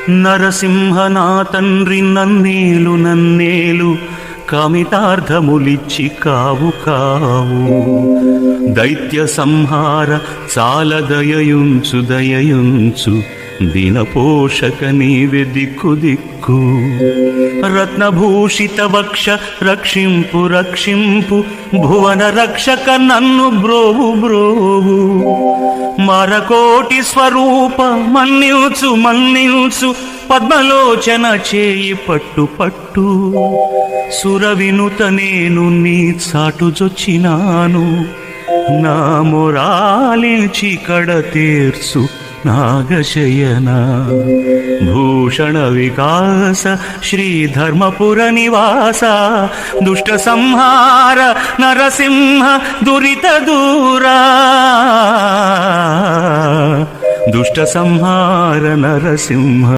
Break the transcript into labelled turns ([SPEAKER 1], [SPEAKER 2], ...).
[SPEAKER 1] నరసింహ నా తండ్రి నన్నేలు నన్నేలు కామితార్థములిచ్చి కావు కావు. దైత్య సంహార చాల దయయుంచు దయయుంచు దినపోషక నీవే దిక్కు దిక్కు. రత్నభూషిత వక్ష రక్షింపు రక్షింపు భువన రక్షక నన్ను బ్రోవు బ్రోవు. మరకోటి స్వరూప మన్నించు మన్నించు పద్మలోచన చేయి పట్టు పట్టు. సురవినుత నేను నీ చాటుజొచ్చినాను నా మొరాలించి కడ తీర్చు నాగశయన. భూషణ వికాస శ్రీధర్మపుర నివాస దుష్ట సంహార నరసింహ దురిత దూరా. దుష్ట సంహార నరసింహ